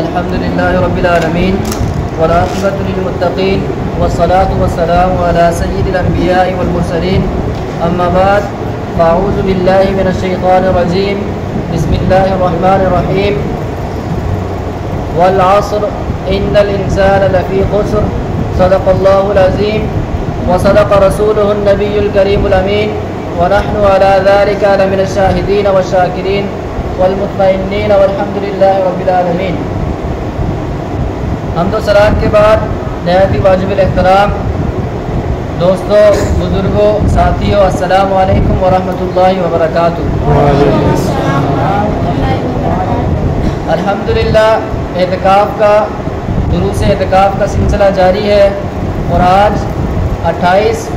الحمد لله رب العالمين والعاقبة للمتقين والصلاة والسلام على سيد الأنبياء والمرسلين أما بعد فأعوذ بالله من الشيطان الرجيم بسم الله الرحمن الرحيم والعصر إن الإنسان لفي خسر صدق الله العظيم وصدق رسوله النبي الكريم الأمين ونحن على ذلك لمن الشاهدين والشاكرين والمطمئنين والحمد لله رب العالمین۔ حمد و ثنا کے بعد نہایت ہی واجب الاحترام دوستوں، بزرگوں، ساتھیوں، السلام علیکم ورحمۃ اللہ وبرکاتہ۔ الحمدللہ اعتکاف کا دروس اعتکاف کا سلسلہ جاری ہے اور آج 28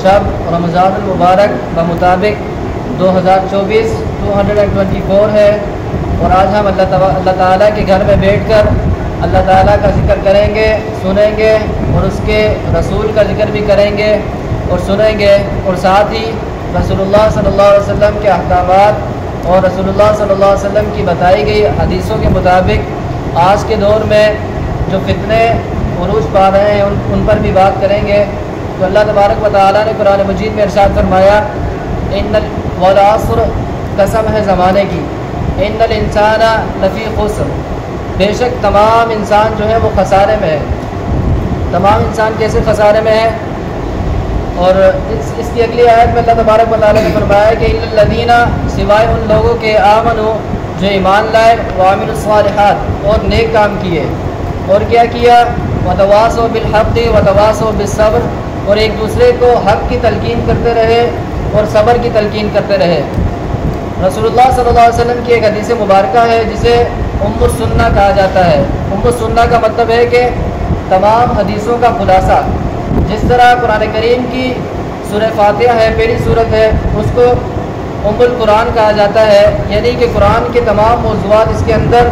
شب رمضان المبارک بمطابق 2024 224 ہے، اور آج ہم اللہ تعالیٰ کے گھر میں بیٹھ کر اللہ تعالیٰ کا ذکر کریں گے، سنیں گے، اور اس کے رسول کا ذکر بھی کریں گے اور سنیں گے، اور ساتھ ہی رسول اللہ صلی اللہ علیہ وسلم کے احکامات اور رسول اللہ صلی اللہ علیہ وسلم کی بتائی گئی حدیثوں کے مطابق آج کے دور میں جو فتنے عروج پا رہے ہیں ان پر بھی بات کریں گے۔ تو اللہ تبارک و تعالیٰ نے قرآن مجید میں ارشاد فرمایا، ان والعصر، قسم ہے زمانے کی، ان الانسان لفی خسر، بے شک تمام انسان جو ہے وہ خسارے میں ہے۔ تمام انسان کیسے خسارے میں ہے؟ اور اس کی اگلی آیت میں اللہ تبارک و تعالیٰ نے فرمایا کہ الا الذین، سوائے ان لوگوں کے آمنوا، جو ایمان لائے، وعملوا الصالحات، اور نیک کام کیے، اور کیا کیا، وتواصوا بالحق وتواصوا بالصبر، اور ایک دوسرے کو حق کی تلقین کرتے رہے اور صبر کی تلقین کرتے رہے۔ رسول اللہ صلی اللہ علیہ وسلم کی ایک حدیث مبارکہ ہے جسے ام السنہ کہا جاتا ہے۔ ام السنہ کا مطلب ہے کہ تمام حدیثوں کا خلاصہ۔ جس طرح قرآن کریم کی سورہ فاتحہ ہے، پہلی سورت ہے، اس کو ام القرآن کہا جاتا ہے، یعنی کہ قرآن کے تمام موضوعات اس کے اندر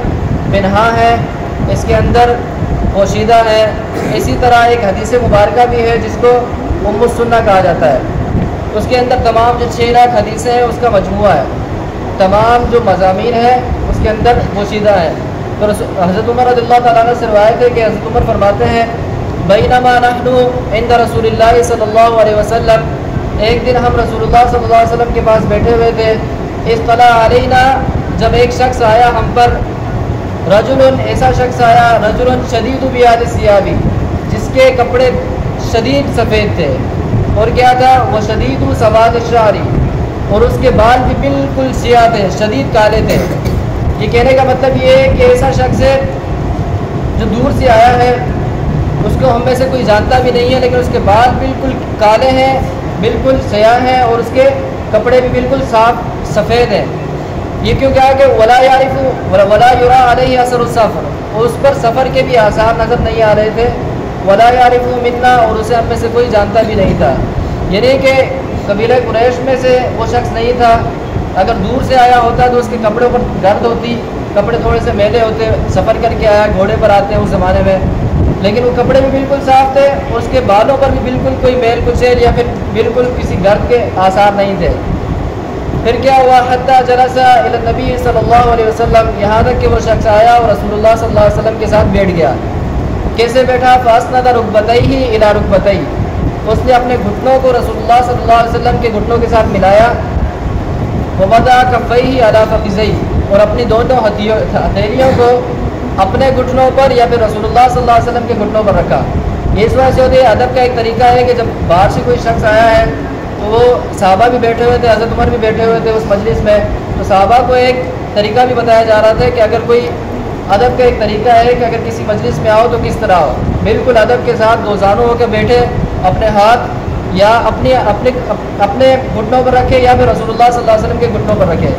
بنہا ہے، اس کے اندر پوشیدہ ہے۔ اسی طرح ایک حدیث مبارکہ بھی ہے جس کو ام السنہ کہا جاتا ہے، اس کے اندر تمام جو 6 لاکھ حدیثیں ہیں اس کا مجموعہ ہے، تمام جو مضامین ہیں اس کے اندر پوشیدہ ہے۔ تو حضرت عمر رضی اللہ تعالیٰ عنہ سے روایت ہے کہ حضرت عمر فرماتے ہیں، بینما نحن عند رسول اللہ صلی اللہ علیہ وسلم، ایک دن ہم رسول اللہ صلی اللہ علیہ وسلم کے پاس بیٹھے ہوئے تھے، اطلع علینا، جب ایک شخص آیا ہم پر، رجل، ایسا شخص آیا، رجل شدید بیاض الثیاب، جس کے کپڑے شدید سفید تھے، اور کیا تھا، وہ شدید سواد الشعر، اور اس کے بال بھی بالکل سیاہ تھے، شدید کالے تھے۔ یہ کہنے کا مطلب یہ ہے کہ ایسا شخص ہے جو دور سے آیا ہے، اس کو ہم میں سے کوئی جانتا بھی نہیں ہے، لیکن اس کے بال بالکل کالے ہیں، بالکل سیاہ ہیں، اور اس کے کپڑے بھی بالکل صاف سفید ہیں۔ یہ کیوں کہا کہ ولا یعرف ولا یرا علیہ اثر السفر، اور اس پر سفر کے بھی آثار نظر نہیں آ رہے تھے، ولا یعرف منا، اور اسے ہم میں سے کوئی جانتا بھی نہیں تھا، یعنی کہ قبیلہ قریش میں سے وہ شخص نہیں تھا۔ اگر دور سے آیا ہوتا تو اس کے کپڑوں پر گرد ہوتی، کپڑے تھوڑے سے میلے ہوتے، سفر کر کے آیا، گھوڑے پر آتے ہیں اس زمانے میں، لیکن وہ کپڑے بھی بالکل صاف تھے، اور اس کے بالوں پر بھی بالکل کوئی میل کچیل یا پھر بالکل کسی گرد کے آثار نہیں تھے۔ پھر کیا ہوا، حتیٰ جلس الی النبی صلی اللہ علیہ وسلم، یہاں تک کہ وہ شخص آیا اور رسول اللہ صلی اللہ علیہ وسلم کے ساتھ بیٹھ گیا۔ کیسے بیٹھا، فاسند رکبتیہ الی رکبتیہ، اس نے اپنے گھٹنوں کو رسول اللہ صلی اللہ علیہ وسلم کے گھٹنوں کے ساتھ ملایا، ووضع کفیہ علی فخذیہ، اور اپنی دونوں ہتھیلیوں کو اپنے گھٹنوں پر یا پھر رسول اللہ صلی اللہ علیہ وسلم کے گھٹنوں پر رکھا۔ یہ اس وجہ سے ہوتی ہے، ادب کا ایک طریقہ ہے کہ جب باہر سے کوئی شخص آیا ہے تو وہ صحابہ بھی بیٹھے ہوئے تھے، حضرت عمر بھی بیٹھے ہوئے تھے اس مجلس میں، تو صحابہ کو ایک طریقہ بھی بتایا جا رہا تھا کہ اگر کوئی ادب کا ایک طریقہ ہے کہ اگر کسی مجلس میں آؤ تو کس طرح ہو، بالکل ادب کے ساتھ دو زانوں ہو کے بیٹھے، اپنے ہاتھ یا اپنے گھٹنوں پر رکھے یا پھر رسول اللہ صلی اللہ علیہ وسلم کے گھٹنوں پر رکھے۔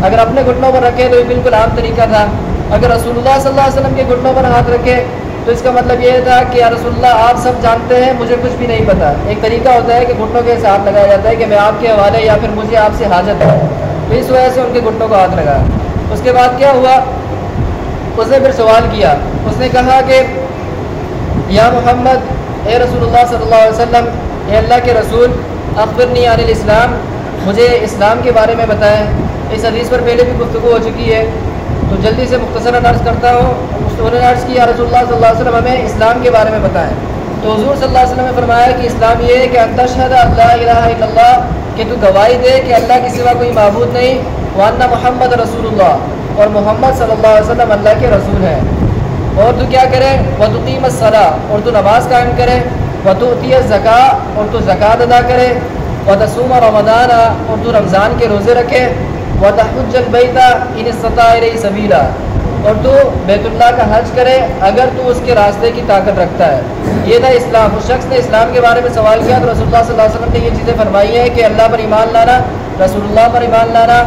اگر اپنے گھٹنوں پر رکھے تو یہ بالکل عام طریقہ تھا، اگر رسول اللہ صلی اللہ علیہ وسلم کے گھٹنوں پر ہاتھ رکھے تو اس کا مطلب یہ تھا کہ یا رسول اللہ آپ سب جانتے ہیں، مجھے کچھ بھی نہیں پتہ۔ ایک طریقہ ہوتا ہے کہ گھٹنوں کے ہاتھ لگایا جاتا ہے کہ میں آپ کے حوالے یا پھر مجھے آپ سے حاجت ہے، تو اس وجہ سے ان کے گھٹنوں کو ہاتھ لگایا۔ اس کے بعد کیا ہوا، اس نے پھر سوال کیا، اس نے کہا کہ یا محمد، اے رسول اللہ صلی اللہ علیہ وسلم، اے اللہ کے رسول، اخبرنی عن الاسلام، مجھے اسلام کے بارے میں بتائیں۔ اس حدیث پر پہلے بھی گفتگو ہو چکی ہے تو جلدی سے مختصراً عرض کرتا ہوں. انہوں نے عرض کی یا رسول اللہ صلی اللہ علیہ وسلم ہمیں اسلام کے بارے میں بتائیں. تو حضور صلی اللہ علیہ وسلم نے فرمایا کہ اسلام یہ ہے کہ ان تشہد لا الہ الا اللہ، کہ تو گواہی دے کہ اللہ کے سوا کوئی معبود نہیں، وان محمد رسول اللہ، اور محمد صلی اللہ علیہ وسلم اللہ کے رسول ہیں. اور تو کیا کرے؟ وتقیم الصلاۃ، اور تو نماز قائم کرے، وتؤتی الزکاۃ، اور تو زکوٰۃ ادا کرے، وتصوم رمضان، اور تو رمضان کے روزے رکھے، وتحج البیت ان استطاع الیہ سبیلا، اور تو بیت اللہ کا حج کرے اگر تو اس کے راستے کی طاقت رکھتا ہے. یہ تھا اسلام. اس شخص نے اسلام کے بارے میں سوال کیا تو رسول اللہ صلی اللہ علیہ وسلم نے یہ چیزیں فرمائی ہیں کہ اللہ پر ایمان لانا، رسول اللہ پر ایمان لانا،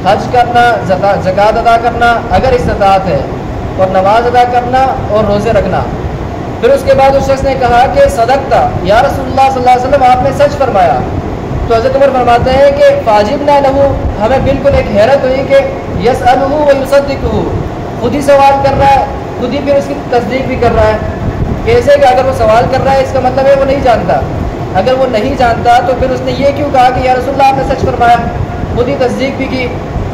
حج کرنا، زکوٰۃ ادا کرنا اگر استطاعت ہے، اور نماز ادا کرنا اور روزے رکھنا. پھر اس کے بعد اس شخص نے کہا کہ صدقتا یا رسول اللہ صلی اللہ علیہ وسلم، آپ نے سچ فرمایا. تو حضرت عمر فرماتے ہیں کہ فاجبنا لہو، ہمیں بالکل ایک حیرت ہوئی کہ یسألہ و یصدقہ، خود ہی سوال کر رہا ہے، خود ہی پھر اس کی تصدیق بھی کر رہا ہے. کیسے کہ اگر وہ سوال کر رہا ہے اس کا مطلب ہے وہ نہیں جانتا. اگر وہ نہیں جانتا تو پھر اس نے یہ کیوں کہا کہ یا رسول اللہ آپ نے سچ فرمایا، خود ہی تصدیق بھی کی.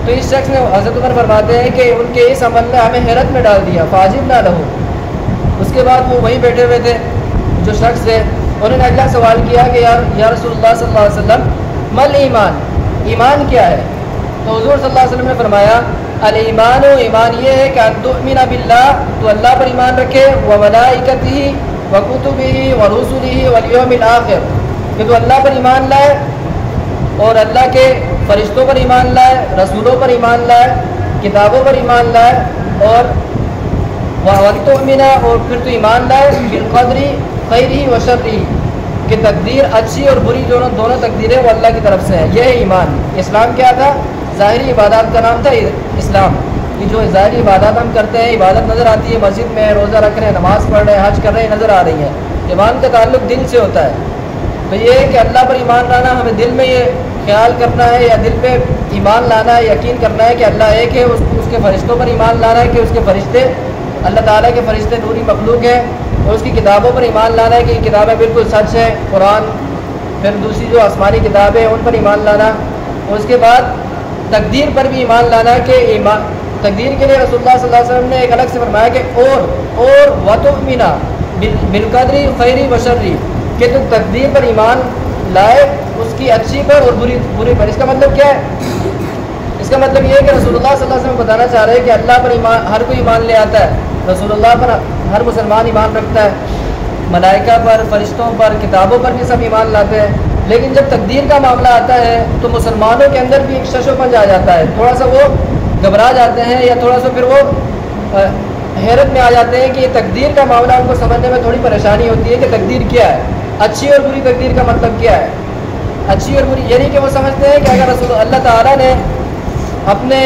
تو اس شخص نے، حضرت عمر فرماتے ہیں کہ ان کے اس عمل نے ہمیں حیرت میں ڈال دیا. فاجبنا لہو. اس کے بعد وہ وہیں بیٹھے ہوئے تھے جو شخص تھے، انہوں نے اگلا سوال کیا کہ یا رسول اللہ صلی اللہ علیہ وسلم مل ایمان، ایمان کیا ہے؟ تو حضور صلی اللہ علیہ وسلم نے فرمایا الایمان، ایمان یہ ہے کہ ان تؤمن باللہ، تو اللہ پر ایمان رکھے، وملائکتہ وکتبہ ورسلہ والیوم الآخر، کہ تو اللہ پر ایمان لائے اور اللہ کے فرشتوں پر ایمان لائے، رسولوں پر ایمان لائے، کتابوں پر ایمان لائے، اور وَتُؤْمِنَ، اور پھر تو ایمان لائے بالقدر خیرہ و شرہ، کہ تقدیر اچھی اور بری دونوں تقدیریں وہ اللہ کی طرف سے ہیں. یہ ہے ایمان. اسلام کیا تھا؟ ظاہری عبادات کا نام تھا اسلام. کہ جو ظاہری عبادات ہم کرتے ہیں، عبادت نظر آتی ہے، مسجد میں روزہ رکھ رہے ہیں، نماز پڑھ رہے ہیں، حج کر رہے ہیں، نظر آ رہی ہیں. ایمان کا تعلق دل سے ہوتا ہے. تو یہ ہے کہ اللہ پر ایمان لانا، ہمیں دل میں یہ خیال کرنا ہے یا دل پہ ایمان لانا ہے، یقین کرنا ہے کہ اللہ ایک ہے. اس کے فرشتوں پر ایمان لانا ہے کہ اس کے فرشتے، اللہ تعالیٰ کے فرشتے نوری مخلوق ہیں، اور اس کی کتابوں پر ایمان لانا ہے کہ یہ کتابیں بالکل سچ ہیں، قرآن، پھر دوسری جو آسمانی کتابیں ہیں ان پر ایمان لانا. اور اس کے بعد تقدیر پر بھی ایمان لانا کہ تقدیر کے لیے رسول اللہ صلی اللہ علیہ وسلم نے ایک الگ سے فرمایا کہ اور وتؤمن بالقدر خیرہ و شرہ، کہ تو تقدیر پر ایمان لائے، اس کی اچھی پر اور بری پر. اس کا مطلب کیا ہے؟ اس کا مطلب یہ ہے کہ رسول اللہ صلی اللہ علیہ وسلم بتانا چاہ رہے ہیں کہ اللہ پر ایمان ہر کوئی ایمان لے آتا ہے، رسول اللہ پر ہر مسلمان ایمان رکھتا ہے، ملائکہ پر، فرشتوں پر، کتابوں پر بھی سب ایمان لاتے ہیں. لیکن جب تقدیر کا معاملہ آتا ہے تو مسلمانوں کے اندر بھی ایک شش و پنج آ جاتا ہے. تھوڑا سا وہ گھبرا جاتے ہیں یا تھوڑا سا پھر وہ حیرت میں آ جاتے ہیں کہ یہ تقدیر کا معاملہ ان کو سمجھنے میں تھوڑی پریشانی ہوتی ہے کہ تقدیر کیا ہے، اچھی اور بری تقدیر کا مطلب کیا ہے. اچھی اور بری یعنی کہ وہ سمجھتے ہیں کہ اگر رسول اللہ تعالیٰ نے اپنے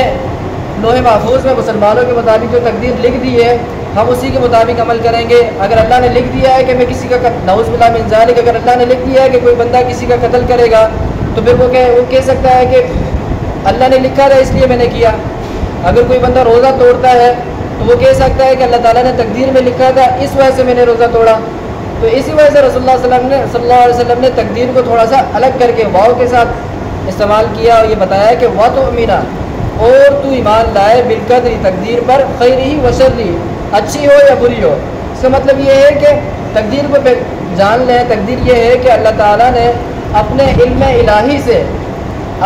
لوح محفوظ میں مسلمانوں کے مطابق جو تقدیر لکھ دی ہے ہم اسی کے مطابق عمل کریں گے. اگر اللہ نے لکھ دیا ہے کہ میں کسی کا نعوذ باللہ من ذالک، اگر اللہ نے لکھ دیا ہے کہ کوئی بندہ کسی کا قتل کرے گا تو پھر وہ کہہ سکتا ہے کہ اللہ نے لکھا تھا اس لیے میں نے کیا. اگر کوئی بندہ روزہ توڑتا ہے تو وہ کہہ سکتا ہے کہ اللہ تعالیٰ نے تقدیر میں لکھا تھا اس وجہ سے میں نے روزہ توڑا. تو اسی وجہ سے رسول اللہ صلی اللہ علیہ وسلم نے تقدیر کو تھوڑا سا الگ کر کے واو کے ساتھ استعمال کیا اور یہ بتایا کہ وَتُؤْمِنَ، اور تو ایمان لائے بالقدر، تقدیر پر، خیرہ و شرہ، اچھی ہو یا بری ہو. اس کا مطلب یہ ہے کہ تقدیر کو جان لیں. تقدیر یہ ہے کہ اللہ تعالیٰ نے اپنے علم الہی سے،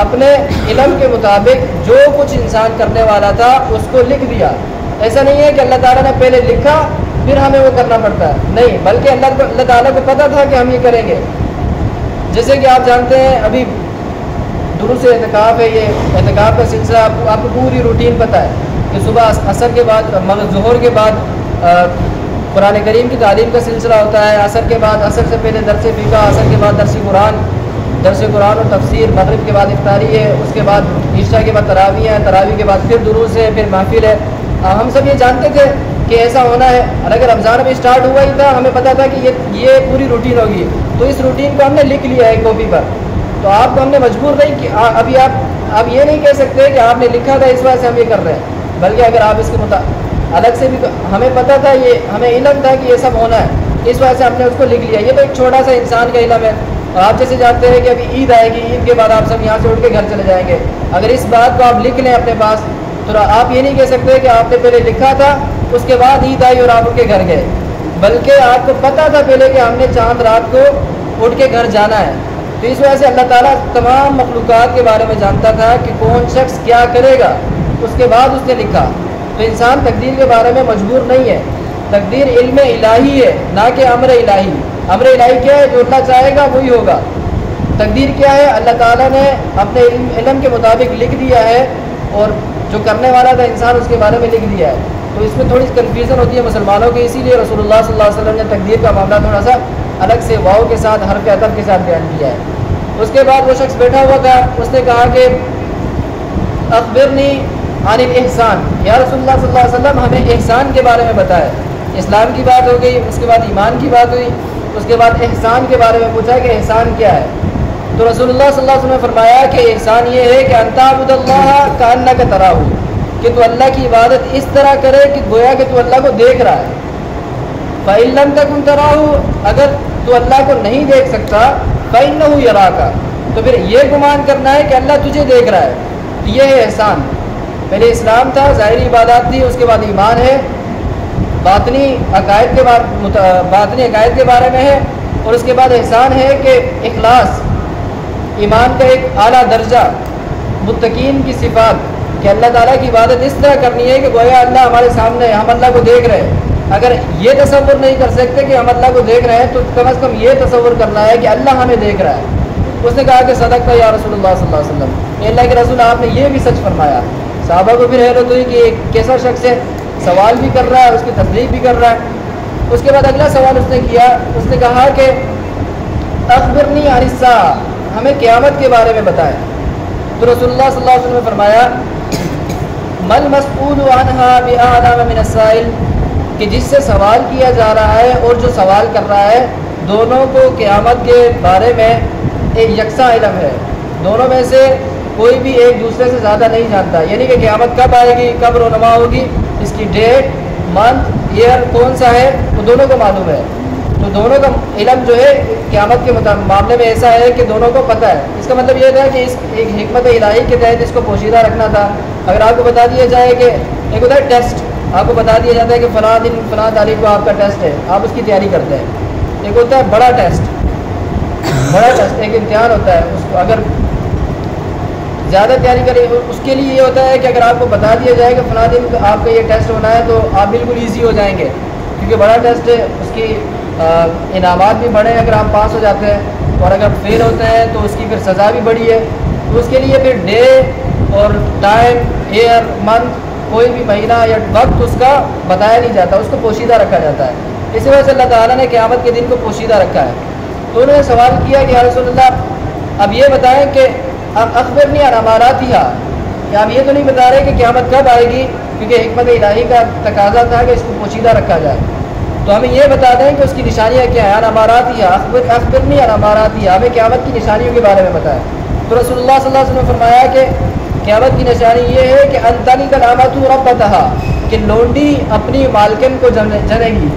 اپنے علم کے مطابق جو کچھ انسان کرنے والا تھا اس کو لکھ دیا. ایسا نہیں ہے کہ اللہ تعالیٰ نے پہلے لکھا پھر ہمیں وہ کرنا پڑتا ہے، نہیں، بلکہ اللہ تعالیٰ کو پتہ تھا کہ ہم یہ کریں گے. جیسے کہ آپ جانتے ہیں ابھی دروس اعتکاف ہے، یہ اعتکاف کا سلسلہ آپ کو پوری روٹین پتہ ہے کہ صبح عصر کے بعد، ظہر کے بعد قرآن کریم کی تعلیم کا سلسلہ ہوتا ہے، عصر کے بعد، عصر سے پہلے درس فقہ، عصر کے بعد درس قرآن اور تفسیر، مغرب کے بعد افطاری ہے، اس کے بعد عشاء کے بعد تراویح ہے، تراویح کے بعد پھر دروس ہے، پھر محفل ہے. ہم سب یہ جانتے تھے کہ ایسا ہونا ہے، اور اگر رمضان میں اسٹارٹ ہوا ہی تھا ہمیں پتہ تھا کہ یہ پوری روٹین ہوگی. تو اس روٹین کو ہم نے لکھ لیا ہے کاپی پر. تو آپ کو ہم نے مجبور نہیں کہ ابھی آپ یہ نہیں کہہ سکتے کہ آپ نے لکھا تھا اس وجہ سے ہم یہ کر رہے ہیں، بلکہ اگر آپ اس کے الگ سے بھی، ہمیں پتہ تھا، یہ ہمیں علم تھا کہ یہ سب ہونا ہے، اس وجہ سے ہم نے اس کو لکھ لیا. یہ تو ایک چھوٹا سا انسان کا علم ہے. اور آپ جیسے جانتے ہیں کہ ابھی عید آئے گی، عید کے بعد آپ سب یہاں سے اٹھ کے گھر چلے جائیں گے. اگر اس بات کو آپ لکھ لیں اپنے پاس تو آپ یہ نہیں کہہ سکتے کہ آپ نے پہلے لکھا تھا اس کے بعد عید آئی اور آپ ان کے گھر گئے، بلکہ آپ کو پتہ تھا پہلے کہ ہم نے چاند رات کو اٹھ کے گھر جانا ہے. تو اس وجہ سے اللہ تعالیٰ تمام مخلوقات کے بارے میں جانتا تھا کہ کون شخص کیا کرے گا، اس کے بعد اس نے لکھا. تو انسان تقدیر کے بارے میں مجبور نہیں ہے، تقدیر علم الہی ہے نہ کہ امر الہی. امر الہی کیا ہے؟ جو اللہ چاہے گا وہی ہوگا. تقدیر کیا ہے؟ اللہ تعالیٰ نے اپنے علم کے مطابق لکھ دیا ہے، اور جو کرنے والا تھا انسان اس کے بارے میں لکھ دیا ہے. تو اس میں تھوڑی کنفیوژن ہوتی ہے مسلمانوں کی، اسی لیے رسول اللہ صلی اللہ علیہ وسلم نے تقدیر کا معاملہ تھوڑا سا الگ سے واو کے ساتھ حرف عطف کے ساتھ بیان کیا ہے. اس کے بعد وہ شخص بیٹھا ہوا تھا، اس نے کہا کہ اخبرنی عن الاحسان، یا رسول اللہ صلی اللہ علیہ وسلم ہمیں احسان کے بارے میں بتائے. اسلام کی بات ہو گئی، اس کے بعد ایمان کی بات ہوئی، اس کے بعد احسان کے بارے میں پوچھا کہ احسان کیا ہے. تو رسول اللہ صلی اللہ علیہ وسلم نے فرمایا کہ احسان یہ ہے کہ ان تعبد اللہ کأنک تراہ، کہ تو اللہ کی عبادت اس طرح کرے کہ گویا کہ تو اللہ کو دیکھ رہا ہے. فإن لم تکن تراہ، اگر تو اللہ کو نہیں دیکھ سکتا، فإنہ یراک، تو پھر یہ گمان کرنا ہے کہ اللہ تجھے دیکھ رہا ہے. یہ ہے احسان. پہلے اسلام تھا، ظاہری عبادات تھی، اس کے بعد ایمان ہے، باطنی عقائد کے بارے میں ہے، اور اس کے بعد احسان ہے کہ اخلاص، ایمان کا ایک اعلیٰ درجہ، متقین کی صفات، کہ اللہ تعالیٰ کی عبادت اس طرح کرنی ہے کہ گویا اللہ ہمارے سامنے ہے، ہم اللہ کو دیکھ رہے ہیں. اگر یہ تصور نہیں کر سکتے کہ ہم اللہ کو دیکھ رہے ہیں، تو کم از کم یہ تصور کرنا ہے کہ اللہ ہمیں دیکھ رہا ہے. اس نے کہا کہ صدقت یا رسول اللہ صلی اللہ علیہ وسلم، کہ اللہ کے رسول آپ نے یہ بھی سچ فرمایا. صحابہ کو پھر حیرت ہوئی کہ ایک کیسا شخص ہے، سوال بھی کر رہا ہے، اس کی تصدیق بھی کر رہا ہے. اس کے بعد اگلا سوال اس نے کیا، اس نے کہا کہ اخبرنی عن الساعہ، ہمیں قیامت کے بارے میں بتائیں. تو رسول اللہ صلی اللہ علیہ وسلم نے فرمایا مل مسئول عنہا بأعلم من السائل، کہ جس سے سوال کیا جا رہا ہے اور جو سوال کر رہا ہے، دونوں کو قیامت کے بارے میں ایک یکساں علم ہے. دونوں میں سے کوئی بھی ایک دوسرے سے زیادہ نہیں جانتا، یعنی کہ قیامت کب آئے گی، کب رونما ہوگی، اس کی ڈیٹ، منتھ، ایئر کون سا ہے، وہ دونوں کو معلوم ہے. تو دونوں کا علم جو ہے قیامت کے معاملے میں ایسا ہے کہ دونوں کو پتہ ہے. اس کا مطلب یہ تھا کہ اس ایک حکمت الہی کے تحت اس کو پوشیدہ رکھنا تھا. اگر آپ کو بتا دیا جائے کہ ایک ہوتا ہے ٹیسٹ، آپ کو بتا دیا جاتا ہے کہ فلاں دن فلاں تاریخ کو آپ کا ٹیسٹ ہے، آپ اس کی تیاری کرتے ہیں. ایک ہوتا ہے بڑا ٹیسٹ، ایک امتحان ہوتا ہے، اس کو اگر زیادہ تیاری کریں اس کے لیے یہ ہوتا ہے کہ اگر آپ کو بتا دیا جائے کہ فلاں دن آپ کا یہ ٹیسٹ ہونا ہے، تو آپ بالکل ایزی ہو جائیں گے، کیونکہ بڑا ٹیسٹ ہے، اس کی انعامات بھی بڑے ہیں اگر آپ پاس ہو جاتے ہیں، اور اگر فیل ہوتے ہیں تو اس کی پھر سزا بھی بڑی ہے. تو اس کے لیے پھر ڈے اور ٹائم، ایئر، منتھ، کوئی بھی مہینہ یا وقت اس کا بتایا نہیں جاتا، اس کو پوشیدہ رکھا جاتا ہے. اسی وجہ سے اللہ تعالیٰ نے قیامت کے دن کو پوشیدہ رکھا ہے. تو انہوں نے سوال کیا کہ یا رسول اللہ اب یہ بتائیں کہ اخبرنی عن اماراتہا، کہ آپ یہ تو نہیں بتا رہے کہ قیامت کب آئے گی، کیونکہ حکمت الہی کا تقاضا تھا کہ اس کو پوشیدہ رکھا جائے. تو ہمیں یہ بتا دیں کہ اس کی نشانیاں کیا ہیں. عن اماراتہا، اخبرنی عن اماراتہا، ہمیں قیامت کی نشانیوں کے بارے میں بتائیں. تو رسول اللہ صلی اللہ علیہ وسلم نے فرمایا کہ قیامت کی نشانی یہ ہے کہ ان تلد الامۃ ربتہا، کہ لونڈی اپنی مالکن کو جنے گی.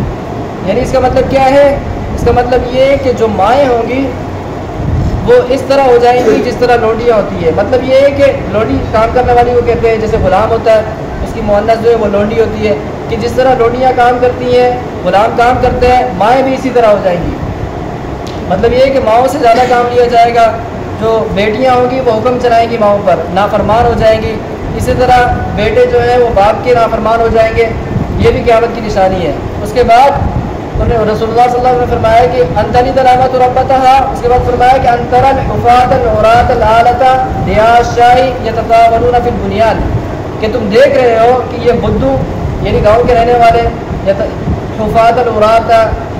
یعنی اس کا مطلب کیا ہے؟ اس کا مطلب یہ ہے کہ جو مائیں ہوں گی وہ اس طرح ہو جائیں گی جس طرح لونڈیاں ہوتی ہے. مطلب یہ ہے کہ لونڈی کام کرنے والی کو کہتے ہیں، جیسے غلام ہوتا ہے اس کی مؤنث جو ہے وہ لونڈی ہوتی ہے، کہ جس طرح لونڈیاں کام کرتی ہیں، غلام کام کرتے ہیں، مائیں بھی اسی طرح ہو جائیں گی. مطلب یہ ہے کہ ماؤں سے زیادہ کام لیا جائے گا. جو بیٹیاں ہوں گی وہ حکم چلائیں گی ماؤں پر، نافرمان ہو جائیں گی. اسی طرح بیٹے جو ہیں وہ باپ کے نافرمان ہو جائیں گے. یہ بھی قیامت کی نشانی ہے. اس کے بعد رسول اللہ صلی اللہ علیہ وسلم نے فرمایا کہ ان تلد الامۃ ربتہا، اس کے بعد فرمایا کہ ان تری الحفاۃ العراۃ العالۃ رعاء الشاء یتطاولون فی البنیان، کہ تم دیکھ رہے ہو کہ یہ بدو یعنی گاؤں کے رہنے والے، حفاۃ العراۃ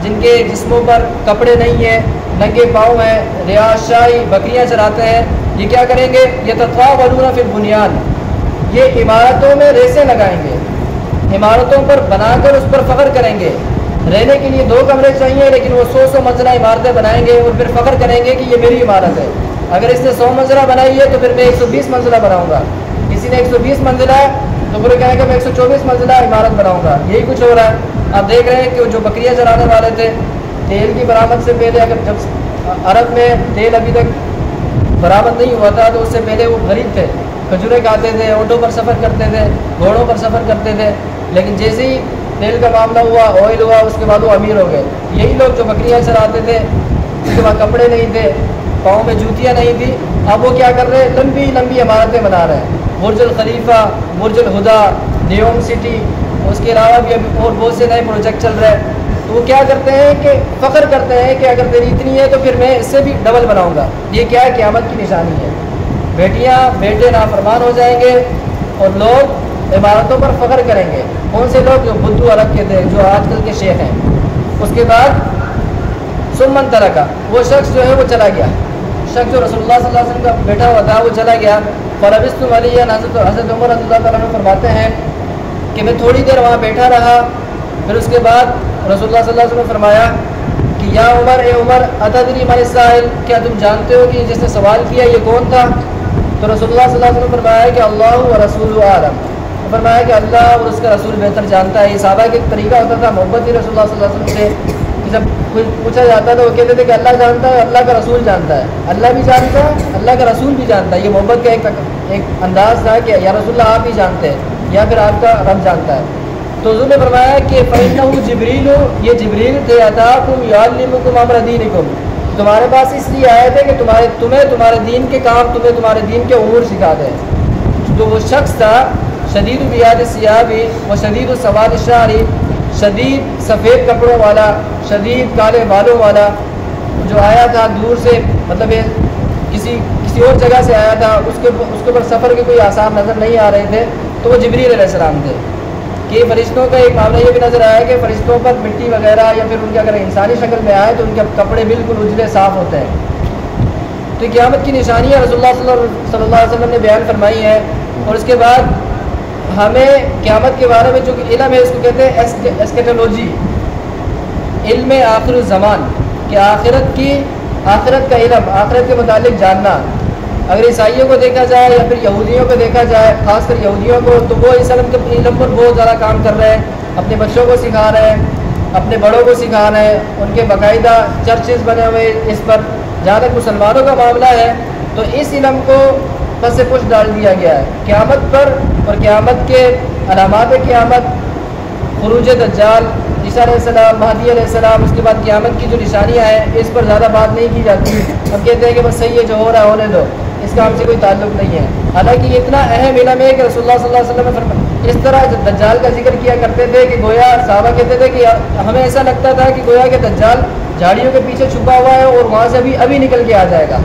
جن کے جسموں پر کپڑے نہیں ہیں، ننگے پاؤں ہیں، رعاء الشاء بکریاں چراتے ہیں، یہ کیا کریں گے؟ یتطاولون فی البنیان، یہ عمارتوں میں ریسیں لگائیں گے، عمارتوں پر بنا کر اس پر فخر کریں گے. رہنے کے لیے 2 کمرے چاہیے لیکن وہ 100 منزلہ عمارتیں بنائیں گے اور پھر فخر کریں گے کہ یہ میری عمارت ہے. اگر اس نے 100 منزلہ بنائی ہے تو پھر میں 120 منزلہ بناؤں گا. کسی نے 120 منزلہ ہے تو پھر کہیں گے میں 124 منزلہ عمارت بناؤں گا. یہی کچھ ہو رہا ہے. آپ دیکھ رہے ہیں کہ جو بکریاں چرانے والے تھے، تیل کی برآمد سے پہلے، اگر جب عرب میں تیل ابھی تک برآمد نہیں ہوا تھا تو اس سے پہلے وہ غریب تھے، کھجوریں کھاتے تھے، اونٹوں پر سفر کرتے تھے، گھوڑوں پر سفر کرتے تھے، لیکن جیسے ہی تیل کا معاملہ ہوا، آئل ہوا، اس کے بعد وہ امیر ہو گئے۔ یہی لوگ جو بکریاں چراتے تھے، اس کے بعد کپڑے نہیں تھے، پاؤں میں جوتیاں نہیں تھی، اب وہ کیا کر رہے ہیں، لمبی لمبی عمارتیں بنا رہے ہیں، برج الخلیفہ، برج الہدا، نیوم سٹی، اس کے علاوہ بھی ابھی اور بہت سے نئے پروجیکٹ چل رہے ہیں۔ تو وہ کیا کرتے ہیں کہ فخر کرتے ہیں کہ اگر تیری اتنی ہے تو پھر میں اس سے بھی ڈبل بناؤں گا۔ یہ کیا ہے؟ قیامت کی نشانی ہے۔ بیٹیاں بیٹے نافرمان ہو جائیں گے اور لوگ عمارتوں پر فخر کریں گے۔ کون سے لوگ؟ جو بدھو عرب کے تھے، جو آج کل کے شیخ ہیں۔ اس کے بعد سمن ترکا، وہ شخص جو ہے وہ چلا گیا، شخص جو رسول اللہ صلی اللہ علیہ وسلم کا بیٹھا ہوا تھا وہ چلا گیا۔ فلبثت ملیا، حضرت عمر رضی اللہ تعالیٰ عنہ فرماتے ہیں کہ میں تھوڑی دیر وہاں بیٹھا رہا، پھر اس کے بعد رسول اللہ صلی اللہ علیہ وسلم نے فرمایا کہ یا عمر، اے عمر، اتدری من السائل، کیا تم جانتے ہو کہ جس نے سوال کیا یہ کون تھا؟ تو رسول اللہ صلی اللہ علیہ وسلم نے فرمایا کہ اللہ و رسول عالم، فرمایا کہ اللہ اور اس کا رسول بہتر جانتا ہے۔ یہ صحابہ کا ایک طریقہ ہوتا تھا محبت رسول اللہ صلی اللہ علیہ وسلم سے، کہ جب کچھ پوچھا جاتا تھا وہ کہتے تھے کہ اللہ جانتا ہے، اللہ کا رسول جانتا ہے، اللہ بھی جانتا ہے، اللہ کا رسول بھی جانتا ہے۔ یہ محبت کا ایک انداز تھا کہ یا رسول اللہ آپ ہی جانتے ہیں یا پھر آپ کا رب جانتا ہے۔ تو حضور نے فرمایا کہ فَإِنَّهُ جِبْرِيلُ، یہ جبریل تھے، أَتَاكُمْ يُعَلِّمُكُمْ أَمْرَ دِينِكُمْ، تمہارے پاس اس لیے آئے تھے کہ تمہیں تمہارے دین کے کام، تمہارے دین کے امور سکھا دیں۔ تو وہ شخص تھا شدید بیاض الثیاب و شدید سواد الشعر، شدید سفید کپڑوں والا، شدید کالے بالوں والا، جو آیا تھا دور سے، مطلب کسی اور جگہ سے آیا تھا، اس کے اوپر سفر کے کوئی آثار نظر نہیں آ رہے تھے، تو وہ جبریل علیہ السلام تھے۔ کہ فرشتوں کا ایک معاملہ یہ بھی نظر آیا کہ فرشتوں پر مٹی وغیرہ یا پھر ان کے اگر انسانی شکل میں آئے تو ان کے کپڑے بالکل اجلے صاف ہوتے ہیں۔ تو قیامت کی نشانیاں رسول اللہ صلی اللہ علیہ وسلم نے بیان فرمائی ہیں۔ اور اس کے بعد ہمیں قیامت کے بارے میں جو علم ہے اس کو کہتے ہیں ایسکیٹولوجی، علم آخر الزمان، کہ آخرت کا علم، آخرت کے متعلق جاننا۔ اگر عیسائیوں کو دیکھا جائے یا پھر یہودیوں کو دیکھا جائے، خاص کر یہودیوں کو، تو وہ اس علم پر بہت زیادہ کام کر رہے ہیں، اپنے بچوں کو سکھا رہے ہیں، اپنے بڑوں کو سکھا رہے ہیں، ان کے باقاعدہ چرچز بنے ہوئے اس پر۔ جہاں تک مسلمانوں کا معاملہ ہے تو اس علم کو پس پش ڈال دیا گیا ہے۔ قیامت پر اور قیامت کے علامات قیامت، خروج دجال، عیسیٰ علیہ السلام، مہدی علیہ السلام، اس کے بعد قیامت کی جو نشانیاں ہیں اس پر زیادہ بات نہیں کی جاتی۔ ہم کہتے ہیں کہ بس صحیح ہے، جو ہو رہا ہے ہونے دو، اس کا ہم سے کوئی تعلق نہیں ہے۔ حالانکہ یہ اتنا اہم علم ہے کہ رسول اللہ صلی اللہ علیہ وسلم نے فرمایا، اس طرح جب دجال کا ذکر کیا کرتے تھے کہ گویا صحابہ کہتے تھے کہ ہمیں ایسا لگتا تھا کہ گویا کہ دجال جھاڑیوں کے پیچھے چھپا ہوا ہے اور وہاں سے ابھی نکل کے آ جائے گا،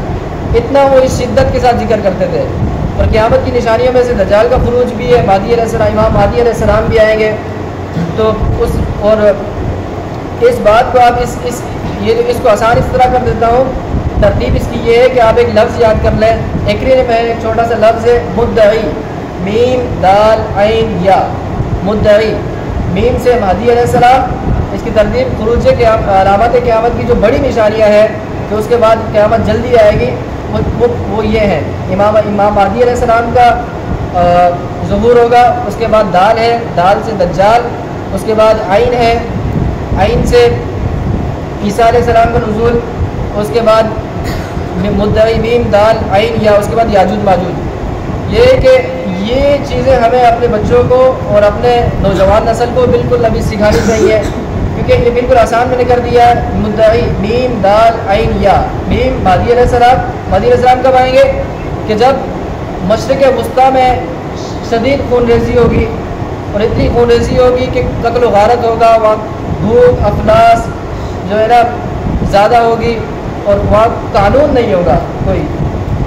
اتنا وہ اس شدت کے ساتھ ذکر کرتے تھے۔ اور قیامت کی نشانیوں میں سے دجال کا خروج بھی ہے، مہدی علیہ السلام، امام مہدی علیہ السلام بھی آئیں گے۔ تو اس بات کو آپ اس کو آسان اس طرح کر دیتا ہوں، ترتیب اس کی یہ ہے کہ آپ ایک لفظ یاد کر لیں۔ ایکری میں ایک چھوٹا سا لفظ ہے مدعی، میم دال عین یا، مدعی، میم سے مہدی علیہ السلام، اس کی ترتیب خروج کے علامات قیامت کی جو بڑی نشانیاں ہیں کہ اس کے بعد قیامت جلدی آئے گی، وہ یہ ہیں۔ امام مہدی علیہ السلام کا ظہور ہوگا، اس کے بعد دال ہے، دال سے دجال، اس کے بعد عین ہے، عین سے عیسیٰ علیہ السلام کا نزول، اس کے بعد مدعی، میم دال عین یا، اس کے بعد یاجوج ماجوج۔ یہ کہ یہ چیزیں ہمیں اپنے بچوں کو اور اپنے نوجوان نسل کو بالکل ابھی سکھانی چاہیے، کیونکہ یہ بالکل آسان میں نے کر دیا ہے۔ مدعی، میم دال عین یا، میم مہدی علیہ السلام، مہدی علیہ السلام کب آئیں گے؟ کہ جب مشرق وسطیٰ میں شدید خون ریزی ہوگی، اور اتنی خون ریزی ہوگی کہ قتل و غارت ہوگا، وہاں بھوک افلاس جو ہے نا زیادہ ہوگی، اور وہاں قانون نہیں ہوگا کوئی۔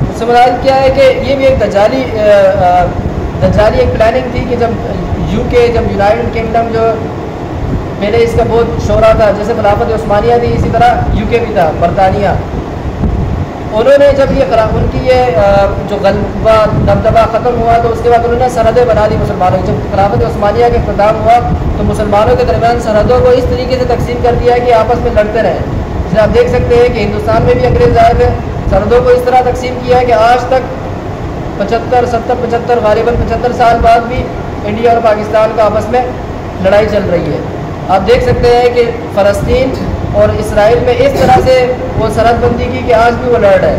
اس سے مراد کیا ہے کہ یہ بھی ایک دجالی ایک پلاننگ تھی کہ جب جب یونائٹڈ کنگڈم جو پہلے اس کا بہت شعرا تھا، جیسے خلافت عثمانیہ تھی، اسی طرح UK بھی تھا، برطانیہ، انہوں نے جب ان کی یہ جو غلبہ دبدبہ ختم ہوا تو اس کے بعد انہوں نے سرحدیں بنا دی مسلمانوں کی۔ جب خلافت عثمانیہ کا اختتام ہوا تو مسلمانوں کے درمیان سرحدوں کو اس طریقے سے تقسیم کر دیا کہ آپس میں لڑتے رہیں۔ جسے آپ دیکھ سکتے ہیں کہ ہندوستان میں بھی انگریز آئے تھے، سرحدوں کو اس طرح تقسیم کیا ہے کہ آج تک 75 غالباً 75 سال بعد بھی انڈیا اور پاکستان کا آپس میں لڑائی چل رہی ہے۔ آپ دیکھ سکتے ہیں کہ فلسطین اور اسرائیل میں اس طرح سے وہ سرحد بندی کی کہ آج بھی وہ لڑ رہا ہے۔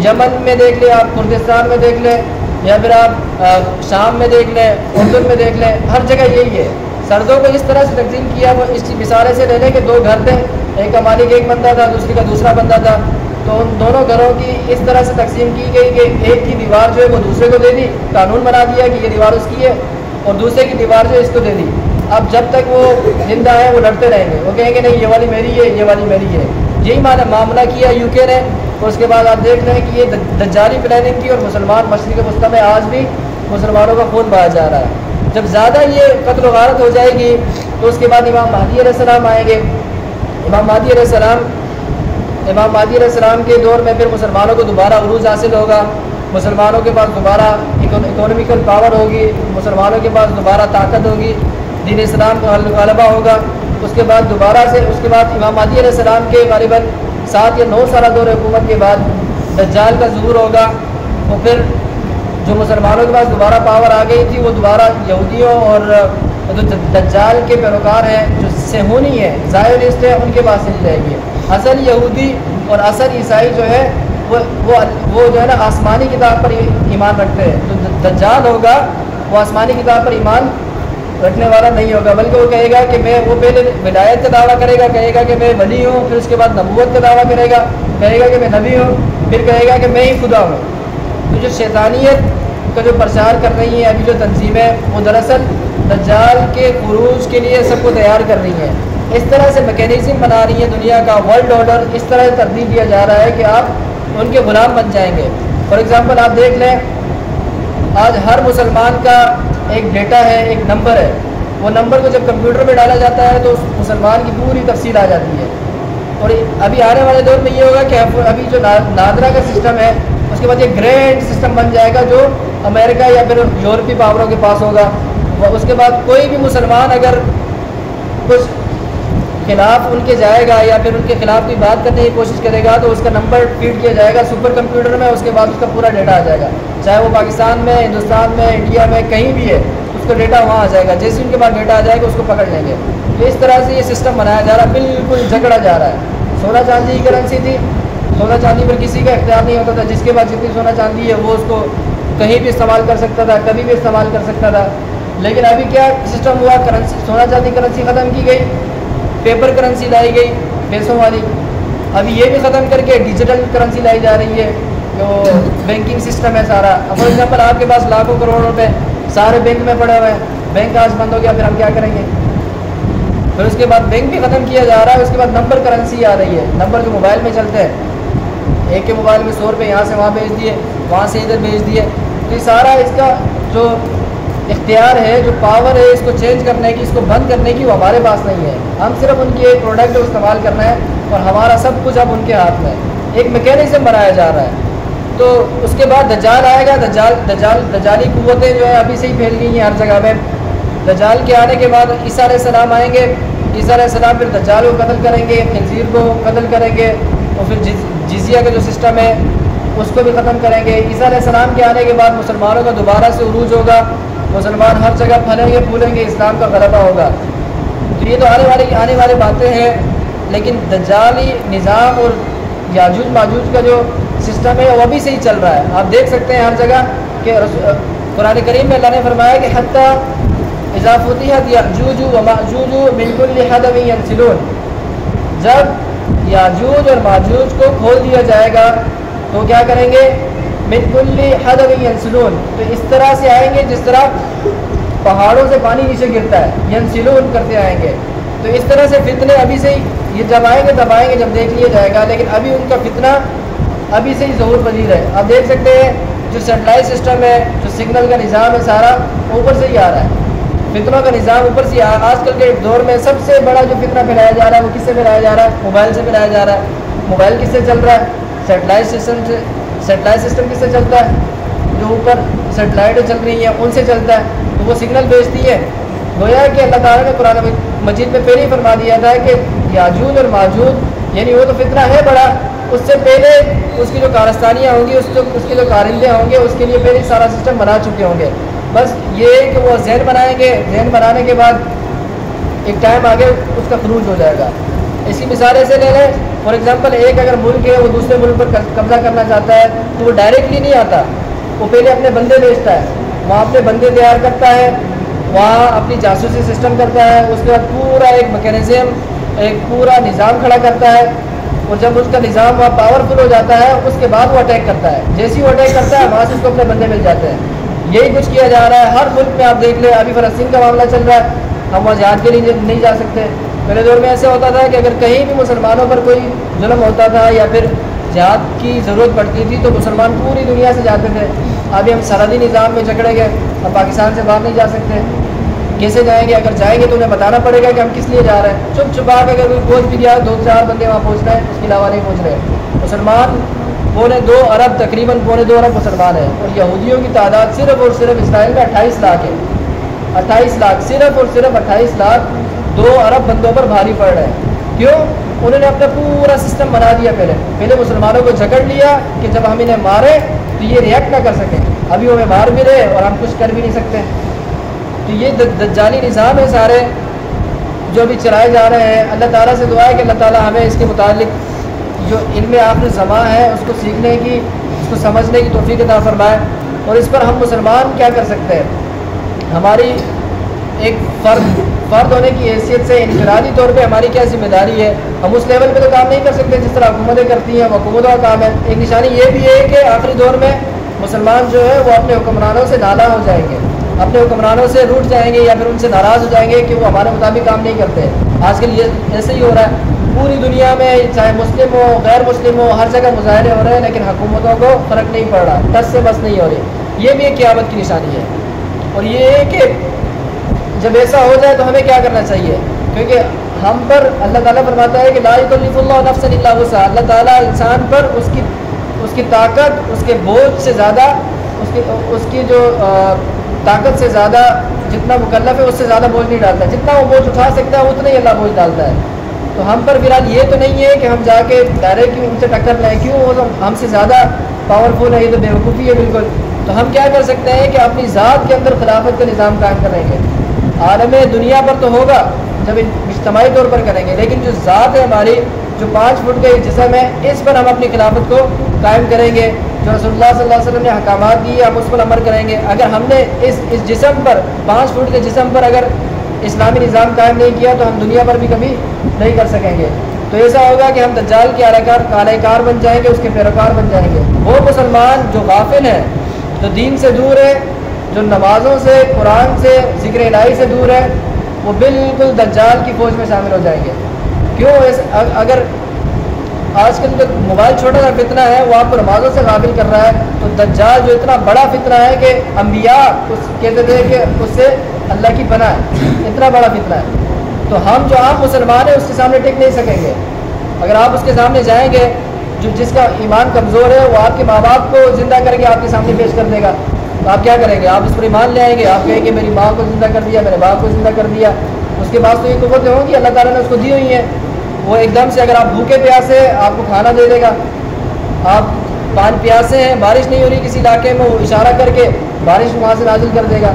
یمن میں دیکھ لیں آپ، کردستان میں دیکھ لیں، یا پھر آپ شام میں دیکھ لیں، اردن میں دیکھ لیں، ہر جگہ یہی ہے۔ سردوں کو اس طرح سے تقسیم کیا، وہ اس مثالیں سے لے لیں کہ دو گھر تھے، ایک کا مالک ایک بندہ تھا، دوسری کا دوسرا بندہ تھا، تو ان دونوں گھروں کی اس طرح سے تقسیم کی گئی کہ ایک کی دیوار جو ہے وہ دوسرے کو دے دی، قانون بنا دیا کہ یہ دیوار اس کی ہے، اور دوسرے کی دیوار جو ہے اس کو دے دی۔ اب جب تک وہ زندہ ہے وہ لڑتے رہیں گے، وہ کہیں گے نہیں یہ والی میری ہے، یہ والی میری ہے۔ یہی معاملہ کیا یو کے نے، اور اس کے بعد آپ دیکھ رہے ہیں کہ یہ دجالی پلاننگ کی، اور مسلمان مشرق وسطیٰ میں آج بھی مسلمانوں کا خون بہایا جا رہا ہے۔ جب زیادہ یہ قتل و غارت ہو جائے گی تو اس کے بعد امام مہدی علیہ السلام آئیں گے۔ امام مہدی علیہ السلام کے دور میں پھر مسلمانوں کو دوبارہ عروج حاصل ہوگا، مسلمانوں کے پاس دوبارہ اکنامیکل پاور ہوگی، مسلمانوں کے پاس دوبارہ طاقت ہوگی، دین اسلام کو غلبہ ہوگا۔ اس کے بعد دوبارہ سے اس کے بعد امام مہدی علیہ السلام کے غالباً 7 یا 9 سالہ دور حکومت کے بعد دجال کا ظہور ہوگا، اور پھر جو مسلمانوں کے پاس دوبارہ پاور آ گئی تھی وہ دوبارہ یہودیوں اور جو دجال کے پیروکار ہیں، جو صہیونی ہیں، زائونسٹ ہیں، ان کے پاس چلی جائے گی۔ اصل یہودی اور اصل عیسائی جو ہے وہ جو ہے نا آسمانی کتاب پر ایمان رکھتے ہیں۔ جو دجال ہوگا وہ آسمانی کتاب پر ایمان رکھنے والا نہیں ہوگا، بلکہ وہ کہے گا کہ وہ پہلے ولایت کا دعویٰ کرے گا، کہے گا کہ میں ولی ہوں، پھر اس کے بعد نبوت کا دعویٰ کرے گا، کہے گا کہ میں نبی ہوں، پھر کہے گا کہ میں ہی خدا ہوں۔ تو جو شیطانیت کا جو پرچار کر رہی ہیں ابھی جو تنظیمیں، وہ دراصل دجال کے خروج کے لیے سب کو تیار کر رہی ہیں۔ اس طرح سے میکینزم بنا رہی ہیں دنیا کا، ورلڈ آرڈر اس طرح سے ترتیب دیا جا رہا ہے کہ آپ ان کے غلام بن جائیں گے۔ فار ایگزامپل آپ دیکھ لیں، آج ہر مسلمان کا ایک ڈیٹا ہے، ایک نمبر ہے، وہ نمبر کو جب کمپیوٹر میں ڈالا جاتا ہے تو اس مسلمان کی پوری تفصیل آ جاتی ہے۔ اور ابھی آنے والے دور میں یہ ہوگا کہ ابھی جو نادرا کا سسٹم ہے، اس کے بعد یہ گرینڈ سسٹم بن جائے گا جو امریکہ یا پھر یورپی پاوروں کے پاس ہوگا۔ اس کے بعد کوئی بھی مسلمان اگر کچھ خلاف ان کے جائے گا یا پھر ان کے خلاف کوئی بات کرنے کی کوشش کرے گا تو اس کا نمبر فیڈ کیا جائے گا سپر کمپیوٹر میں، اس کے بعد اس کا پورا ڈیٹا آ جائے گا، چاہے وہ پاکستان میں، ہندوستان میں، انڈیا میں، کہیں بھی ہے، اس کا ڈیٹا وہاں آ جائے گا۔ جیسے ان کے پاس ڈیٹا آ جائے گا اس کو پکڑ لیں گے۔ تو اس طرح سے یہ سسٹم بنایا جا رہا ہے، بالکل جھگڑا جا رہا ہے۔ سونا چاندی کی کرنسی تھی، سونا چاندی پر کسی کا اختیار نہیں ہوتا تھا، جس کے پاس جتنی سونا چاندی ہے وہ اس کو کہیں بھی استعمال کر سکتا تھا، کبھی بھی استعمال کر سکتا تھا۔ لیکن ابھی کیا سسٹم ہوا، کرنسی، سونا چاندی کرنسی ختم کی گئی، پیپر کرنسی لائی گئی پیسوں والی۔ ابھی یہ بھی ختم کر کے ڈیجیٹل کرنسی لائی جا رہی ہے، جو بینکنگ سسٹم ہے سارا۔ فار ایگزامپل آپ کے پاس لاکھوں کروڑ روپے سارے بینک میں پڑے ہوئے ہیں، بینک آج بند ہو گیا، پھر ہم کیا کریں گے؟ پھر اس کے بعد بینک بھی ختم کیا جا رہا ہے، اس کے بعد نمبر کرنسی آ رہی ہے، نمبر جو موبائل میں چلتے ہیں، ایک کے موبائل میں 100 روپے یہاں سے وہاں بھیج دیے، وہاں سے ادھر بھیج دیے۔ تو یہ سارا اس کا جو اختیار ہے، جو پاور ہے، اس کو چینج کرنے کی، اس کو بند کرنے کی، وہ ہمارے پاس نہیں ہے۔ ہم صرف ان کی ایک پروڈکٹ کو استعمال کرنا ہے، اور ہمارا سب کچھ اب ان کے ہاتھ میں ہے۔ ایک میکینزم بنایا جا رہا ہے۔ تو اس کے بعد دجال آئے گا، دجالی قوتیں جو ہے ابھی سے ہی پھیل گئی ہیں ہر جگہ میں۔ دجال کے آنے کے بعد عیسیٰ علیہ السلام آئیں گے، عیسیٰ علیہ السلام پھر دجال کو قتل کریں گے، خنزیر کو قتل کریں گے، اور پھر جزیہ کا جو سسٹم ہے اس کو بھی ختم کریں گے۔ عیسیٰ علیہ السلام کے آنے کے بعد مسلمانوں کا دوبارہ سے عروج ہوگا، مسلمان ہر جگہ پھلیں گے پھولیں گے، اسلام کا غلبہ ہوگا۔ تو یہ تو آنے والی باتیں ہیں، لیکن دجالی نظام اور یاجوج ماجوج کا جو سسٹم ہے وہ ابھی سے ہی چل رہا ہے۔ آپ دیکھ سکتے ہیں ہر جگہ کہ قرآن کریم میں اللہ نے فرمایا کہ حتی اذا فتحت یاجوج و ماجوج من کل حدب ینسلون، جب یاجوج اور ماجوج کو کھول دیا جائے گا تو کیا کریں گے؟ من کل حدب ینسلون، تو اس طرح سے آئیں گے جس طرح پہاڑوں سے پانی نیچے گرتا ہے، ینسلون کرتے آئیں گے۔ تو اس طرح سے فتنے ابھی سے ہی، یہ جب آئیں گے تب آئیں گے جب دیکھ لیا جائے گا، لیکن ابھی ان کا فتنہ ابھی سے ہی ظہور پذیر ہے۔ آپ دیکھ سکتے ہیں جو سیٹلائٹ سسٹم ہے، جو سگنل کا نظام ہے، سارا اوپر سے ہی آ رہا ہے، فتنوں کا نظام اوپر سے آج کل کے دور میں سب سے بڑا جو فتنہ پھیلایا جا رہا ہے وہ کس سے پھیلایا جا رہا ہے؟ موبائل سے پھیلایا جا رہا ہے۔ موبائل کس سے چل رہا ہے؟ سیٹلائٹ سسٹم سے۔ سیٹلائٹ سسٹم کس سے چلتا ہے؟ جو اوپر سیٹلائٹیں چل رہی ہیں ان سے چلتا ہے، تو وہ سگنل بھیجتی ہے۔ گویا کہ اللہ تعالیٰ نے قرآن مجید میں پہلے ہی فرما دیا تھا کہ یاجوج اور ماجوج، یعنی وہ تو فتنہ ہے بڑا، اس سے پہلے اس کی جو کارستانیاں ہوں گی، اس کے جو کارندے ہوں گے، اس کے لیے پہلے سارا سسٹم بنا چکے ہوں گے۔ بس یہ کہ وہ ذہن بنائیں گے، ذہن بنانے کے بعد ایک ٹائم آگے اس کا خروج ہو جائے گا۔ اسی مثالیں سے لے لیں، فار ایگزامپل ایک اگر ملک ہے وہ دوسرے ملک پر قبضہ کرنا چاہتا ہے تو وہ ڈائریکٹلی نہیں آتا، وہ پہلے اپنے بندے بھیجتا ہے، وہاں اپنے بندے تیار کرتا ہے، وہاں اپنی جاسوسی سسٹم کرتا ہے، اس کے بعد پورا ایک میکینزم، ایک پورا نظام کھڑا کرتا ہے، اور جب اس کا نظام وہاں پاورفل ہو جاتا ہے اس کے بعد وہ اٹیک کرتا ہے. جیسے ہی وہ اٹیک کرتا ہے وہاں سے اس کو اپنے بندے مل جاتے ہیں. یہی کچھ کیا جا رہا ہے ہر ملک میں. آپ دیکھ لیں ابھی فلسطین کا معاملہ چل رہا ہے، ہم وہاں جہاد کے لیے نہیں جا سکتے. پہلے دور میں ایسا ہوتا تھا کہ اگر کہیں بھی مسلمانوں پر کوئی ظلم ہوتا تھا یا پھر جہاد کی ضرورت پڑتی تھی تو مسلمان پوری دنیا سے جاتے تھے. ابھی ہم سرحدی نظام میں جکڑے گئے، ہم پاکستان سے باہر نہیں جا سکتے. کیسے جائیں گے؟ اگر جائیں گے تو انہیں بتانا پڑے گا کہ ہم کس لیے جا رہے ہیں. چپ چھپا کے اگر کوئی پہنچ بھی گیا 2-4 بندے وہاں پہنچ رہے ہیں، اس کے علاوہ نہیں پہنچ رہے. مسلمان 2.25 ارب، تقریباً 2.25 ارب مسلمان ہیں، اور یہودیوں کی تعداد صرف اور صرف اسرائیل میں 28 لاکھ ہے. 28 لاکھ، صرف اور صرف 28 لاکھ 2 ارب بندوں پر بھاری پڑ رہے ہیں. کیوں؟ انہوں نے اپنا پورا سسٹم بنا دیا. پہلے مسلمانوں کو جکڑ لیا کہ جب ہم انہیں مارے تو یہ ریئیکٹ نہ کر سکیں. ابھی وہ ہمیں مار بھی رہے اور ہم کچھ کر بھی نہیں سکتے. تو یہ دجالی نظام ہے سارے جو بھی چلائے جا رہے ہیں. اللہ تعالیٰ سے دعا ہے کہ اللہ تعالیٰ ہمیں اس کے متعلق جو علم آخر زمان ہے اس کو سیکھنے کی، اس کو سمجھنے کی توفیق عطا فرمائے. اور اس پر ہم مسلمان کیا کر سکتے ہیں؟ ہماری ایک فرد ہونے کی حیثیت سے انفرادی طور پہ ہماری کیا ذمہ داری ہے؟ ہم اس لیول پہ تو کام نہیں کر سکتے جس طرح حکومتیں کرتی ہیں، حکومتوں کا کام ہے. ایک نشانی یہ بھی ہے کہ آخری دور میں مسلمان جو ہے وہ اپنے حکمرانوں سے نالاں ہو جائیں گے، اپنے حکمرانوں سے روٹ جائیں گے یا پھر ان سے ناراض ہو جائیں گے کہ وہ ہمارے مطابق کام نہیں کرتے. آج کل یہ ایسے ہی ہو رہا ہے پوری دنیا میں، چاہے مسلم ہو غیر مسلم ہو، ہر جگہ مظاہرے ہو رہے ہیں، لیکن حکومتوں کو فرق نہیں پڑ رہا، ٹس سے بس نہیں ہو رہی. یہ بھی ایک قیامت کی نشانی ہے. اور یہ ہے کہ جب ایسا ہو جائے تو ہمیں کیا کرنا چاہیے؟ کیونکہ ہم پر اللہ تعالیٰ فرماتا ہے کہ لا یکلف اللہ نفسا الا وسعها. اللہ تعالیٰ انسان پر اس کی طاقت، اس کے بوجھ سے زیادہ، اس کی جو طاقت سے زیادہ جتنا مکلف ہے اس سے زیادہ بوجھ نہیں ڈالتا. جتنا وہ بوجھ اٹھا سکتا ہے اتنا ہی اللہ بوجھ ڈالتا ہے. تو ہم پر فی الحال یہ تو نہیں ہے کہ ہم جا کے ڈائریکٹ ان سے ٹکر لیں، کیوں وہ ہم سے زیادہ پاورفل ہے، یہ تو بیوقوفی ہے بالکل. تو ہم کیا کر سکتے ہیں کہ اپنی ذات کے اندر خلافت کا نظام قائم کریں گے. عالم دنیا پر تو ہوگا جب اجتماعی طور پر کریں گے، لیکن جو ذات ہے ہماری، جو 5 فٹ کا یہ جسم ہے، اس پر ہم اپنی خلافت کو قائم کریں گے. جو رسول اللہ صلی اللہ علیہ وسلم نے احکامات دیے ہم اس پر عمل کریں گے. اگر ہم نے اس جسم پر 5 فٹ کے جسم پر اگر اسلامی نظام قائم نہیں کیا تو ہم دنیا پر بھی کبھی نہیں کر سکیں گے. تو ایسا ہوگا کہ ہم دجال کے اعلی کار بن جائیں گے، اس کے پیروکار بن جائیں گے. وہ مسلمان جو غافل ہیں، جو دین سے دور ہے، جو نمازوں سے، قرآن سے، ذکر الہی سے دور ہے، وہ بالکل دجال کی فوج میں شامل ہو جائیں گے. کیوں؟ اگر آج کل جو موبائل چھوٹا سا فتنہ ہے وہ آپ کو نمازوں سے غافل کر رہا ہے، تو دجال جو اتنا بڑا فتنہ ہے کہ انبیاء کہتے تھے کہ اس سے اللہ کی پناہ ہے، اتنا بڑا فتنہ ہے. تو ہم جو عام مسلمان ہیں اس کے سامنے ٹک نہیں سکیں گے. اگر آپ اس کے سامنے جائیں گے، جس کا ایمان کمزور ہے وہ آپ کے ماں باپ کو زندہ کر کے آپ کے سامنے پیش کر دے گا، تو آپ کیا کریں گے؟ آپ اس پر ایمان لے آئیں گے، آپ کہیں گے میری ماں کو زندہ کر دیا، میرے باپ کو زندہ کر دیا. اس کے بعد تو یہ قوتیں ہوں گی اللہ تعالیٰ نے اس کو دی ہوئی ہیں. وہ ایک دم سے اگر آپ بھوکے پیاسے آپ کو کھانا دے دے گا. آپ پیاسے ہیں، بارش نہیں ہو رہی کسی علاقے میں، وہ اشارہ کر کے بارش وہاں سے نازل کر دے گا.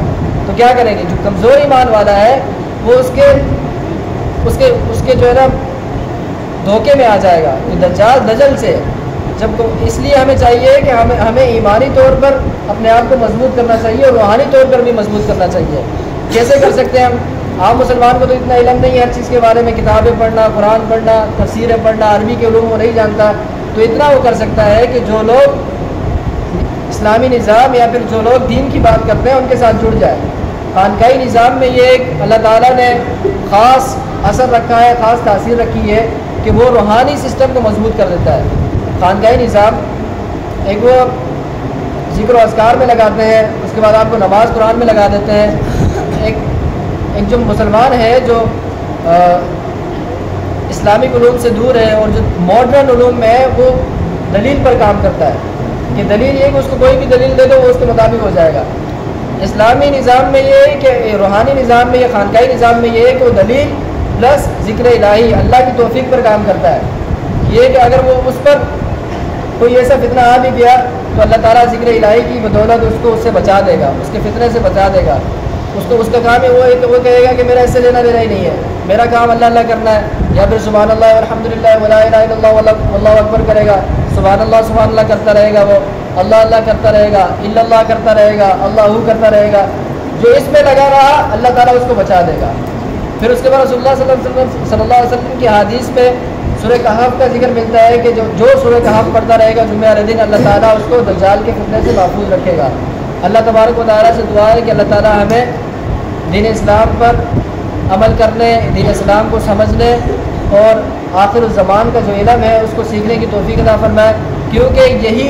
تو کیا کریں گے؟ جو کمزور ایمان والا ہے وہ اس کے جو ہے نا دھوکے میں آ جائے گا. دجال دجل سے جب اس لیے ہمیں چاہیے کہ ہمیں ایمانی طور پر اپنے آپ کو مضبوط کرنا چاہیے اور روحانی طور پر بھی مضبوط کرنا چاہیے. کیسے کر سکتے ہیں ہم؟ عام مسلمان کو تو اتنا علم نہیں ہے ہر چیز کے بارے میں، کتابیں پڑھنا، قرآن پڑھنا، تفسیریں پڑھنا، عربی کے علوم وہ نہیں جانتا. تو اتنا وہ کر سکتا ہے کہ جو لوگ اسلامی نظام یا پھر جو لوگ دین کی بات کرتے ہیں ان کے ساتھ جڑ جائے. خانقاہی نظام میں یہ ایک اللہ تعالیٰ نے خاص اثر رکھا ہے، خاص تاثیر رکھی ہے کہ وہ روحانی سسٹم کو مضبوط کر دیتا ہے. خانقاہی نظام ایک وہ ذکر و اذکار میں لگاتے ہیں، اس کے بعد آپ کو نماز قرآن میں لگا دیتے ہیں. ایک جو مسلمان ہے جو اسلامک علوم سے دور ہے اور جو ماڈرن علوم میں ہے وہ دلیل پر کام کرتا ہے کہ دلیل یہ کہ اس کو کوئی بھی دلیل دے دو وہ اس کے مطابق ہو جائے گا. اسلامی نظام میں یہ ہے کہ روحانی نظام میں، یہ خانقاہی نظام میں یہ ہے کہ وہ دلیل پلس ذکر الہی اللہ کی توفیق پر کام کرتا ہے. یہ کہ اگر وہ اس پر کوئی ایسا فتنہ آ بھی گیا تو اللہ تعالیٰ ذکر الہی کی بدولت اس کو اس سے بچا دے گا، اس کے فتنے سے بچا دے گا. اس کا کام ہے وہ کہے گا کہ میرا اس سے لینا دینا ہی نہیں ہے، میرا کام اللہ اللہ کرنا ہے. یا پھر سبحان اللہ والحمد للہ ولا الہ الا اللہ واللہ اکبر کرے گا، سبحان اللہ کرتا رہے گا وہ. اللہ اللہ کرتا رہے گا، الا اللہ کرتا رہے گا، اللہ کرتا رہے گا، جو اس میں لگا رہا اللہ تعالیٰ اس کو بچا دے گا۔ پھر اس کے بعد رسول اللہ صلی اللہ علیہ وسلم کی حدیث میں سورہ کہف کا ذکر ملتا ہے کہ جو سورہ کہف پڑھتا رہے گا جمعہ والے دن، اللہ تعالیٰ اس کو دجال کے فتنے سے محفوظ رکھے گا۔ اللہ تبارک و تعالیٰ سے دعا ہے کہ اللہ تعالیٰ ہمیں دین اسلام پر عمل کرنے، دین اسلام کو سمجھنے اور آخر الزمان کا جو علم ہے اس کو سیکھنے کی توفیق عطا فرمائے، کیونکہ یہی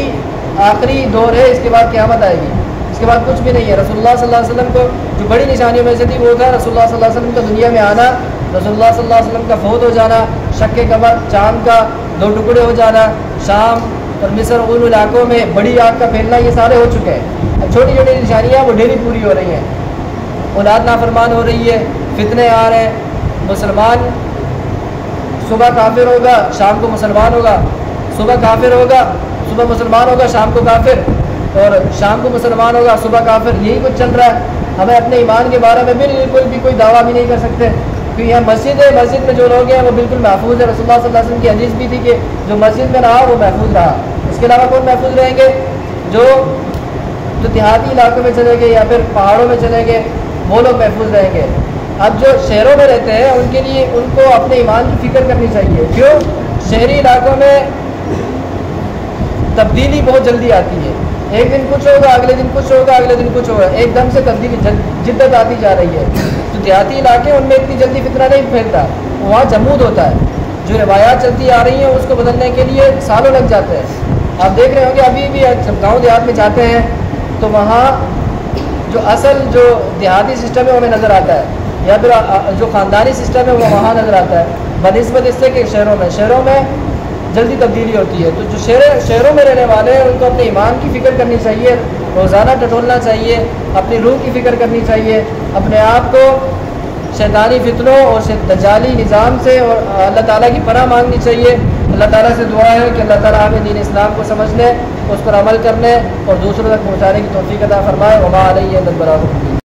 آخری دور ہے، اس کے بعد قیامت آئے گی، اس کے بعد کچھ بھی نہیں ہے۔ رسول اللہ صلی اللہ علیہ وسلم کو جو بڑی نشانیوں میں سے تھی وہ تھا رسول اللہ صلی اللہ علیہ وسلم کا دنیا میں آنا، رسول اللہ صلی اللہ علیہ وسلم کا فوت ہو جانا، شق قمر چاند کا 2 ٹکڑے ہو جانا، شام اور مصر ان علاقوں میں بڑی آگ کا پھیلنا، یہ سارے ہو چکے ہیں۔ اب چھوٹی چھوٹی نشانیاں وہ ڈیلی پوری ہو رہی ہیں، اولاد نافرمان ہو رہی ہے، فتنے آ رہے ہیں، مسلمان صبح کافر ہوگا شام کو مسلمان ہوگا، صبح کافر ہوگا صبح مسلمان ہوگا شام کو کافر، اور شام کو مسلمان ہوگا صبح کافر، یہی کچھ چل رہا ہے۔ ہمیں اپنے ایمان کے بارے میں بالکل بھی کوئی دعویٰ بھی نہیں کر سکتے، کیونکہ یہاں مسجد ہے، مسجد میں جو لوگ ہیں وہ بالکل محفوظ ہے۔ رسول اللہ صلی اللہ علیہ وسلم کی حدیث بھی تھی کہ جو مسجد میں رہا وہ محفوظ رہا، اس کے علاوہ کون محفوظ رہیں گے؟ جو دیہاتی علاقوں میں چلے گئے یا پھر پہاڑوں میں چلے گئے وہ لوگ محفوظ رہیں گے۔ اب جو شہروں میں رہتے ہیں ان کے لیے ان کو اپنے ایمان کی فکر کرنی چاہیے، کیوں؟ شہری علاقوں میں تبدیلی بہت جلدی آتی ہے، ایک دن کچھ ہوگا اگلے دن کچھ ہوگا اگلے دن کچھ ہوگا، ایک دم سے تبدیلی جدت آتی جا رہی ہے۔ جو دیہاتی علاقے ان میں اتنی جلدی فتنہ نہیں پھیلتا، وہاں جمود ہوتا ہے، جو روایات چلتی آ رہی ہیں اس کو بدلنے کے لیے سالوں لگ جاتے ہیں۔ آپ دیکھ رہے ہوں گے ابھی بھی جب گاؤں دیہات میں جاتے ہیں تو وہاں جو اصل جو دیہاتی سسٹم ہے وہ ہمیں نظر آتا ہے، یا پھر جو خاندانی سسٹم ہے وہ وہاں نظر آتا ہے، بنسبت اس سے کہ شہروں میں جلدی تبدیلی ہوتی ہے۔ تو جو شہروں میں رہنے والے ہیں ان کو اپنے ایمان کی فکر کرنی چاہیے، روزانہ ٹٹولنا چاہیے، اپنی روح کی فکر کرنی چاہیے، اپنے آپ کو شیطانی فتنوں اور دجالی نظام سے اور اللہ تعالیٰ کی پناہ مانگنی چاہیے۔ اللہ تعالیٰ سے دعا ہے کہ اللہ تعالیٰ ہمیں دین اسلام کو سمجھنے، اس پر عمل کرنے اور دوسروں تک پہنچانے کی توفیق عطا فرمائے۔ وما علیہ الا البلاغ المبین۔